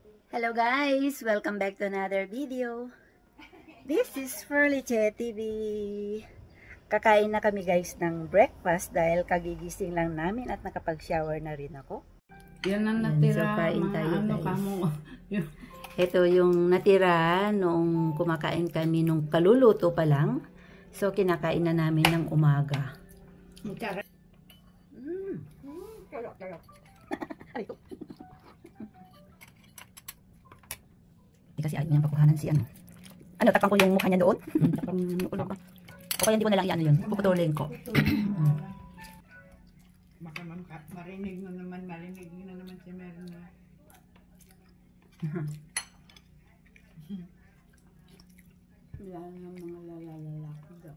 Hello guys! Welcome back to another video. This is Furliche TV. Kakain na kami guys ng breakfast dahil kagigising lang namin at nakapag-shower na rin ako. Yan ang natira. So kain tayo ano guys. Kamo. Ito yung natira noong kumakain kami nung kaluluto pa lang. So kinakain na namin ng umaga. Kasi ayaw niyang pakuhanan si ano. Ano, takpan ko yung mukha niya doon? Takpan yung ulo ko. O kaya hindi ko na lang i-ano yun. Puputulin ko. Baka marinig na naman si Merna. Yan ang mga lalaki daw.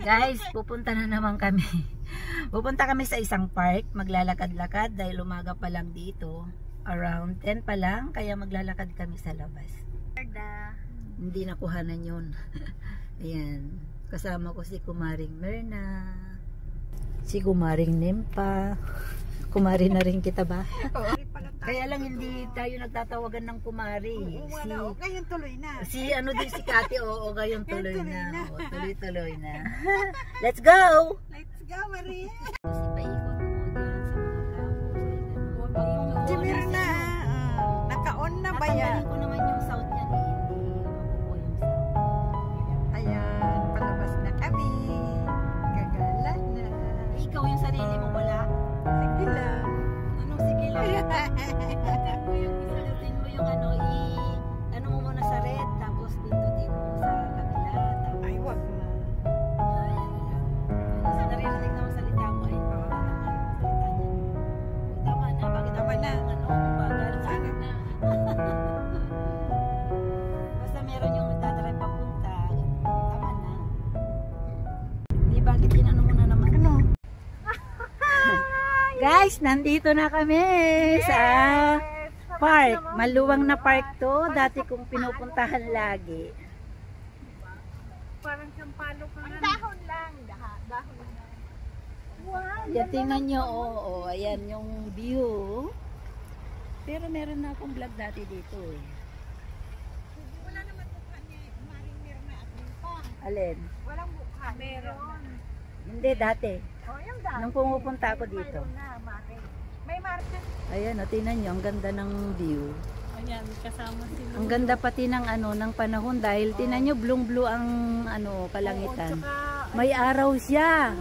Guys, pupunta na naman kami. Pupunta kami sa isang park. Maglalakad-lakad dahil umaga pa lang dito. Around 10 pa lang. Kaya maglalakad kami sa labas. Hindi nakuhanan yun. Ayan. Kasama ko si Kumaring Merna. Si Kumaring Nempa. Kumari na rin kita ba? Kaya lang hindi tayo nagtatawagan ng kumari. Ngayon tuloy na. Si ano din si Kati, oo, ngayon tuloy na. Oo, tuloy-tuloy na. Let's go! Let's go, Maria! Paikot mo dyan sa mga tao. Si Merna, naka-on na ba yan? Tatanggalin ko naman yung sound niya ni hindi makukuha yung sound. Ayan, palabas na kami. Gagala na. Ikaw yung sarili mo, wala? Sige lang. Anong sige lang? Isalutin mo yung ano, ano mo muna sa red, tapos pindutin mo sa kabila. Tapos, Ay, wag na. sa narinig na salita mo ay tama na, bakit Tama na. ano, bagal sana na. Basta meron yung nagdadrive papunta, tama na. Di bakit inano mo na naman? Ano? Guys, nandito na kami sa park. Maluwang na park to. Dati kong pinupuntahan lagi. Parang sampalo ka nga. Dahon lang. Dahon lang. Wow. Yan, tingnan nyo. Oo, ayan yung view. Pero meron na akong vlog dati dito eh. Wala naman mukha niya. Maring Merna at Limpang. Alin? Walang mukha. Meron. Hindi, dati. Oh, yung dahon. Nung pumupunta ako dito. Mayroon na, Mari. May marka. Ayan, o, tingnan nyo. Ang ganda ng view. Ayan, kasama si Ang ganda pati ng ano, ng panahon dahil tingnan nyo, blue ang ano, kalangitan. May araw siya.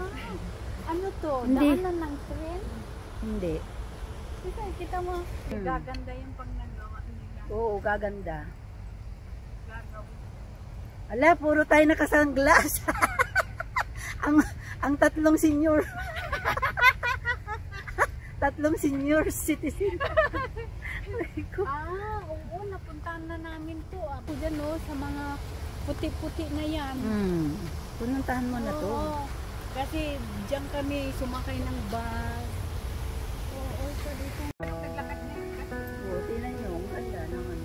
Ano to? Hindi. Daanan ng tren? Hindi. Kita mo. Gaganda yung pangnagawa nila. Oo, gaganda. Gagawin. Ala, puro tayo nakasanglas. ang tatlong senior. Tatlong senior citizen. Oo, napuntahan na namin to. Ako dyan sa mga puti-puti na yan. Pununtahan mo na to. Oo, kasi dyan kami sumakay ng bus. Oo, so dito. Naglakad na yun kasi. Oo, tingnan nyo. Ang ganda naman.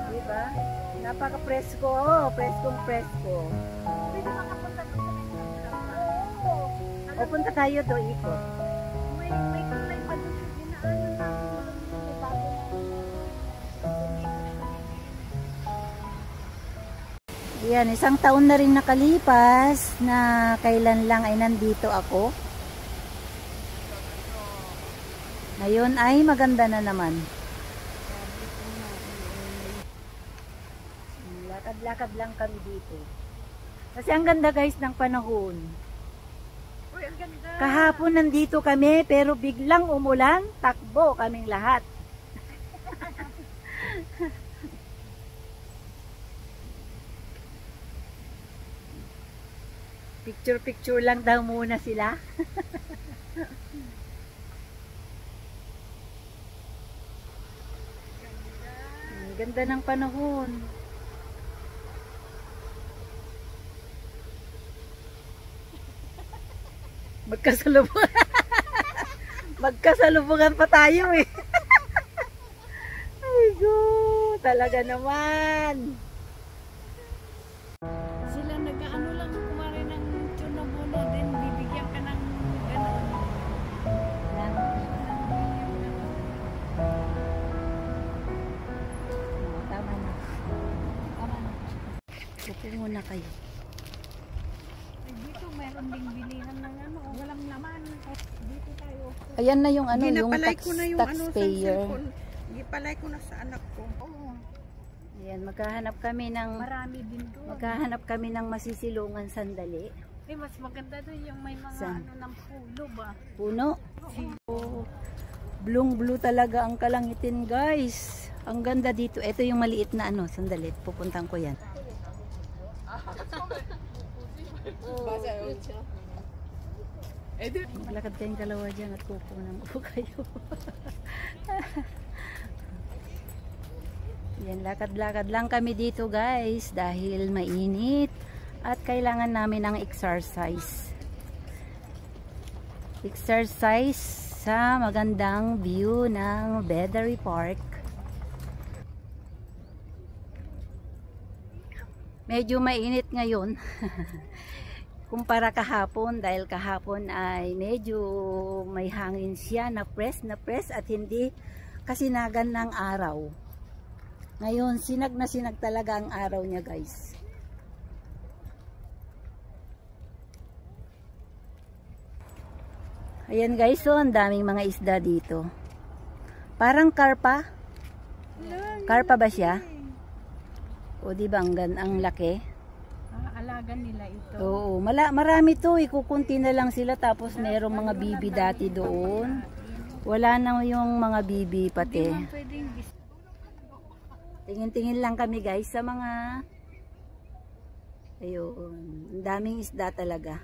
Diba? Napaka-presko. Preskong-presko. Pwede makapunta doon sa Oo. O, punta tayo do, ikot. May kulay pa doon sa dinaanan namin. Bago Yan, isang taon na rin nakalipas na kailan lang ay nandito ako. Ngayon ay maganda na naman. Lakad-lakad lang kami dito. Kasi ang ganda guys ng panahon. Uy, ang ganda. Kahapon nandito kami pero biglang umulan, takbo kaming lahat. Picture-picture lang daw muna sila. Ang ganda ng panahon. Magkasalubungan. Magkasalubungan pa tayo eh. Ay, Go! Talaga naman. Sila nag-ano lang kumari ng tsunabuno din bibigyan ka ng gano'n. Tama na. Tama na. Upo muna kayo. Ay, dito mayroon ding bilihan ng ano, walang laman. Dito tayo. Ayan na yung ano, yung Ginapalay ko na yung ano sa taxpayer. cellphone. Gipalay ko na sa anak ko. Oo, Ayan, maghahanap kami ng masisilungan sandali. Eh, mas maganda doon yung may mga Saan? ano ng pulo ba? Puno. Oh, blue talaga ang kalangitin, guys. Ang ganda dito. Ito yung maliit na ano, sandali. Pupuntan ko yan. Maglakad kayong dalawa dyan at kukunan ko kayo. Yan, lakad-lakad lang kami dito, guys, dahil mainit at kailangan namin ng exercise. Exercise sa magandang view ng Bedary Park. Medyo mainit ngayon. Kumpara kahapon, dahil kahapon ay medyo may hangin siya, na press at hindi kasinagan ng araw. Ngayon, sinag na sinag talaga ang araw niya, guys. Ayan, guys, so ang daming mga isda dito. Parang karpa. Karpa ba siya? O di ba ang laki? Alagan nila ito. Oo, marami to, ikukunti na lang sila tapos merong mga bibi dati doon. Wala na yung mga bibi pati. Tingin-tingin lang kami, guys, sa mga ayun, ang daming isda talaga.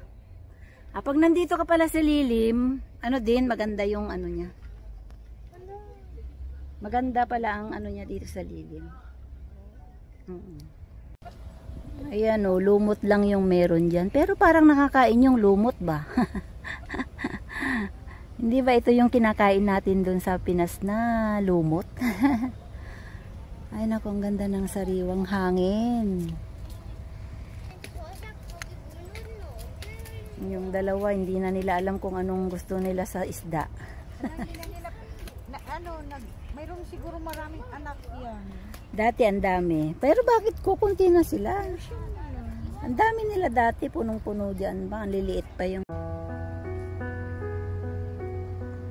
Pag nandito ka pala sa lilim, ano din, maganda yung ano niya. Maganda pala ang ano niya dito sa lilim. Ayan o, lumot lang yung meron dyan. Pero parang nakakain yung lumot ba? Hindi ba ito yung kinakain natin dun sa Pinas na lumot? Ay naku, ang ganda ng sariwang hangin. Yung dalawa, hindi na nila alam kung anong gusto nila sa isda. Mayroong siguro maraming anak yan. Dati ang dami. Pero bakit kukunti na sila? Ang dami nila dati, punong-puno dyan ba? Ang liliit pa yung...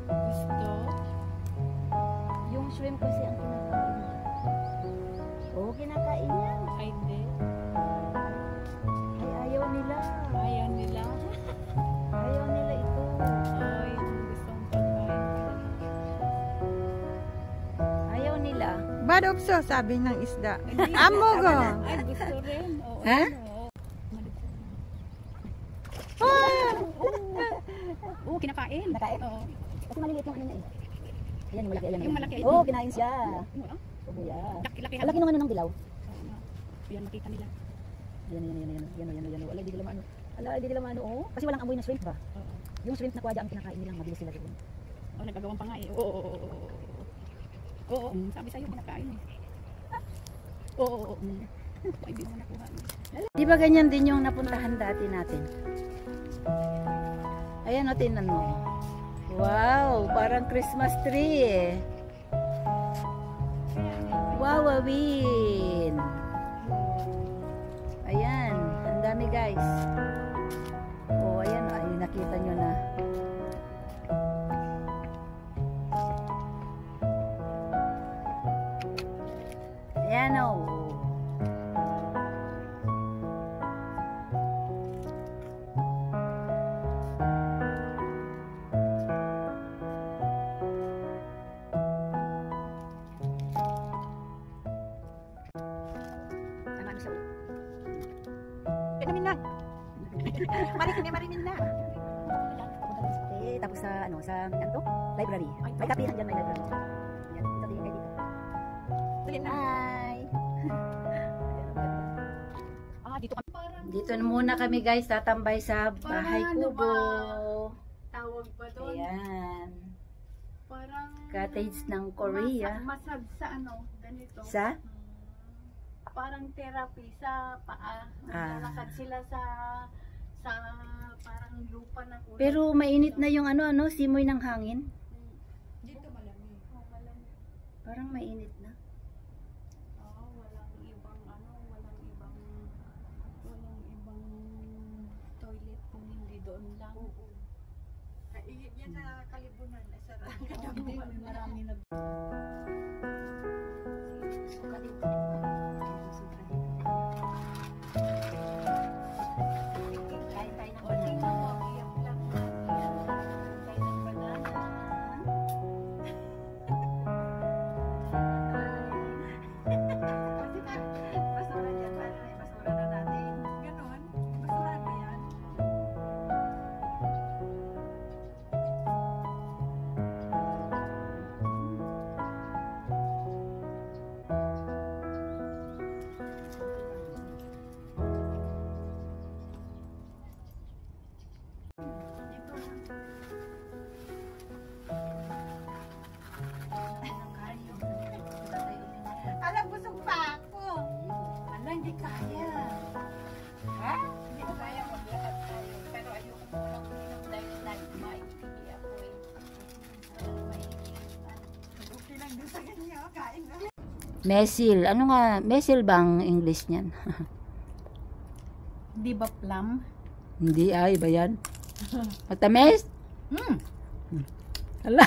Gusto? Yung shrimp kasi ang kinakain niya. Oo, kinakain niya. Ay, hindi. Ay, ayaw nila. Ayaw nila. Ayaw nila ito. Ay, gustong pagkain. Ayaw nila. Bad opso, sabi ng isda. Amo ko. Ay, gusto rin. Oo, Ha? Oo, kinakain. Nakain? Oo. Kasi maliliit yung ano niya eh. Ayan, yung malaki. Ayan, Yung malaki. Oo, kinain siya. Oo, yeah. Laki-laki. Ang laki nung ano ng dilaw. Yan, makita nila. Ayan. Wala, hindi nila maano. Ala, hindi nila maano. Oh. Kasi walang amoy na shrimp ba? Oo. Yung shrimp na kwadya ang kinakain nilang mabilis sila doon. Oh, nagagawang pa nga eh. Oo. Oo, sabi sa'yo, kinakain eh. Oo. Ay, di mo nakuha. Di ba ganyan din yung napuntahan dati natin? Ayan o, tingnan mo. Wow, parang Christmas tree eh. Wow, Awin. Ayan, ang dami guys. Oh, ayan, ay nakita nyo na. Ayan o. Marimin na. Tapos sa ano, sa ano to? Library. May kapihan dyan, may library. Yan, dito din kayo dito. Hi! Dito kami parang Dito na muna kami guys, tatambay sa bahay Parang ano kubo. tawag pa doon. Ayan. Parang Cottage ng Korea. Massage sa ano, ganito. Sa? Parang therapy sa paa. Naglalakad sila sa parang lupa na kulay. Pero mainit na yung ano, simoy ng hangin. Dito malamig. Oh, malamig. Parang mainit na. Walang ibang toilet kung hindi doon lang. Yan na kalibunan. Sarap. Hindi, may marami na. Kain tayo ng banana. Kain ng banana. Basura dyan, basura na natin. Ganon. Basurahan ba yan? Alam, busog pa ako. Ala, hindi kaya. Ha? Hindi ko kaya maglakad tayo. Pero ayoko muna uminom dahil nag-maigi ako eh. Walang maigi. Okay lang doon sa kanya. Kain na. Mesil. Ano nga? Mesil bang English niyan? Di ba plum? Hindi iba yan. Matamis? Ala.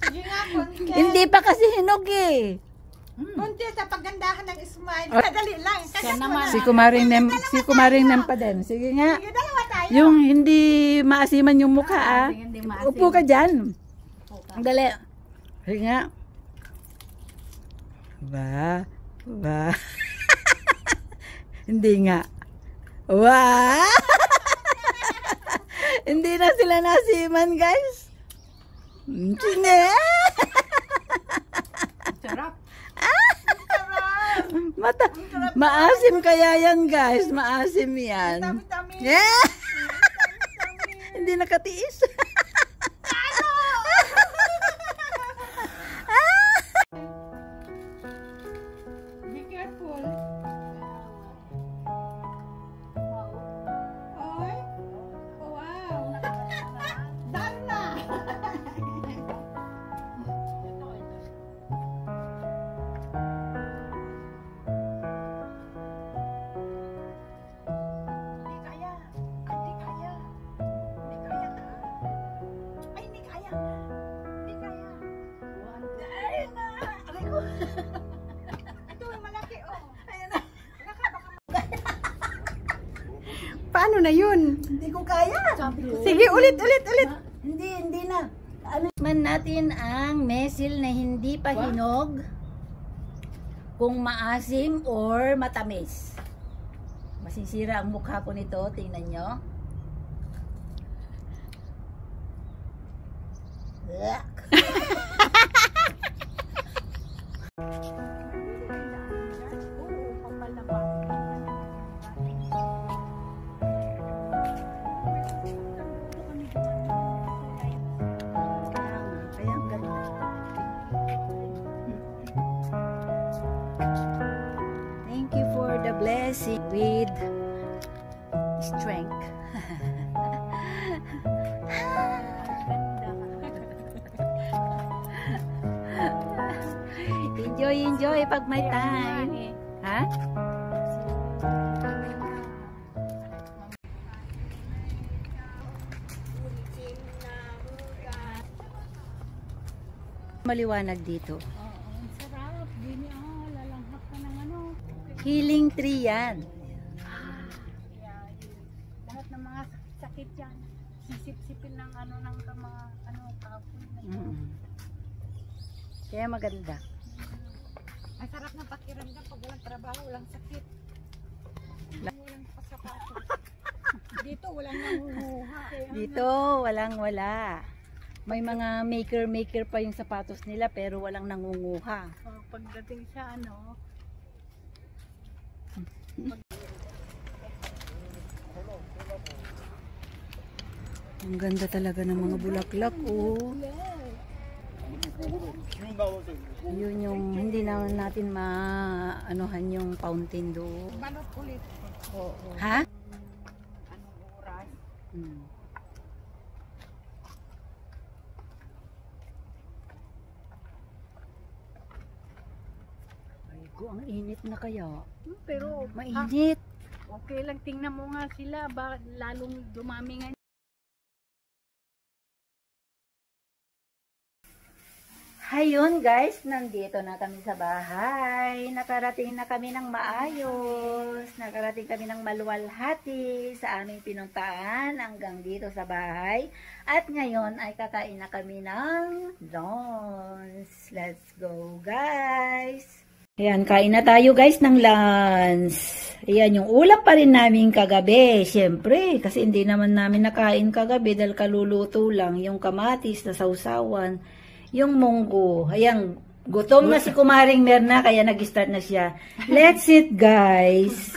Sige nga, Kunti. Hindi pa kasi hinog eh. Kunti sa pagandahan ng smile. Kadali lang. Siya naman. Si Kumaring Nem pa din. Sige nga. Sige, dalawa tayo. Yung hindi maasiman yung mukha ah. Hindi maasim. Upo ka dyan. Upo ka. Dali. Sige nga. Ba. Hindi nga. Wow! Hindi na sila nasiman, guys. Sige. Sarap. Maasim kaya yan, guys. Maasim yan. Dami-dami. Yeah! Hindi nakatiis. Be careful. Wow. Oy. Oh, wow. Dana. Hindi kaya. Hindi kaya. Hindi kaya na. Ay, hindi kaya. Hindi kaya. Ay, na. Aray ko. Ito, malaki, oh. Ayan na. Baka. Paano na yun? Hindi ko kaya. Sige, ulit. Hindi na. Ano man natin ang mesil na hindi pa hinog, kung maasim or matamis. Masisira ang mukha ko nito, tingnan nyo. Yuck. Kaya ang ganda. Thank you for the blessing with strength. Enjoy pag may time. Ha? Maliwanag dito. Ang sarap. Dini, lalanghap ka ng ano. Healing tree yan. Lahat ng mga sakit yan. Sisip-sipin ng ano ng mga kapoy. Kaya maganda. Ang sarap ng pakiramdam pag walang trabaho, walang sakit. Walang pasapato. Dito, walang nanguhuha. Dito, walang-wala. May mga maker pa yung sapatos nila pero walang nangunguha. Pagdating sa ano, Ang ganda talaga ng mga bulaklak, oh. Yun yung hindi na natin maanuhan yung fountain do. Balot ulit. Oo. Ha? Anong oras? Hmm. Ay ko, ang init na kaya. Pero Mainit. okay lang, tingnan mo nga sila, lalong dumami nga. Ayun guys, nandito na kami sa bahay. Nakarating na kami ng maayos. Nakarating kami ng maluwalhati sa aming pinuntaan hanggang dito sa bahay. At ngayon ay kakain na kami ng lunch. Let's go guys! Ayan, kain na tayo guys ng lunch. Ayan, yung ulam pa rin namin kagabi. Siyempre, kasi hindi naman namin nakain kagabi dahil kaluluto lang. Yung kamatis na sausawan. Yung munggo. Ayan, gutom na si Kumaring Merna, kaya nag-start na siya. Let's eat, guys.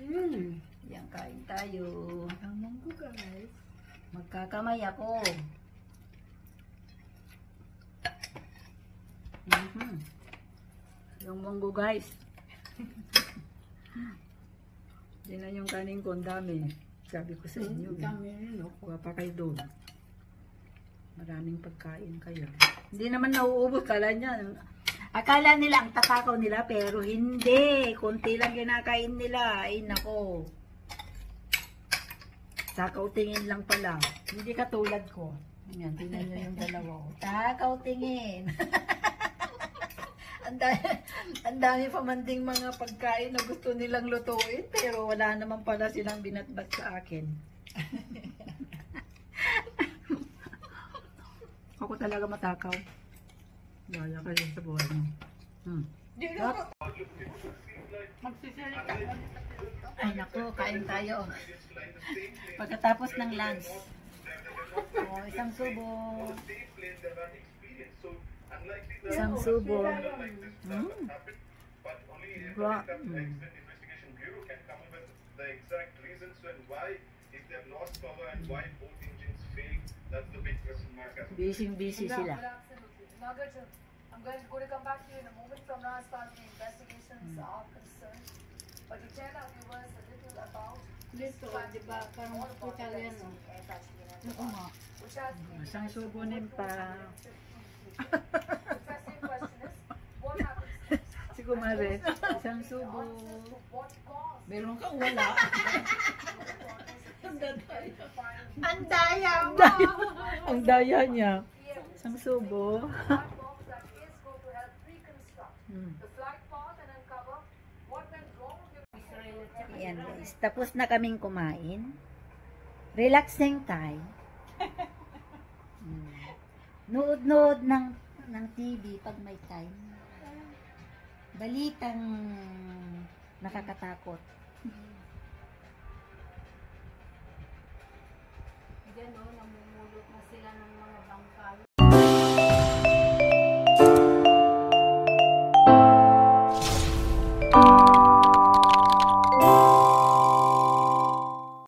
Ayan, kain tayo. Ang munggo, guys. Magkakamay ako. Yung munggo, guys. Yan na yung kanin ko, ang dami. Sabi ko sa inyo. Kuha pa kayo doon. Maraming pagkain kayo. Hindi naman nauubos. Akala nila ang tatakaw nila, pero hindi. Kunti lang kinakain nila. Ay, nako. Takaw tingin lang pala. Hindi katulad ko. Ayan, tingnan nyo yung dalawa. Takaw tingin. Ang dami pamanding mga pagkain na gusto nilang lutuin, pero wala naman pala silang binatbat sa akin. Ako talaga matakaw. Wala kayo sa buhay mo. Ay naku, kain tayo. Pagkatapos ng lunch. Oh, isang subo. Isang subo. Busy sila. I'm going to come back to you in a moment from now as far as the investigations are concerned. But to tell our viewers a little about Dito, di ba, parang hospital yan, no? Oo nga. which has Isang subo pa. interesting question is what happens next? Si Kumare, isang subo. What cause? Meron kang wala. Ang daya mo! Ang daya niya. Isang subo. That is going to help reconstruct the flight path and uncover what went wrong with Ayan guys, tapos na kaming kumain. Relaxing time. Nood-nood ng TV pag may time. Balitang nakakatakot. Diyan, no, namumulot na sila ng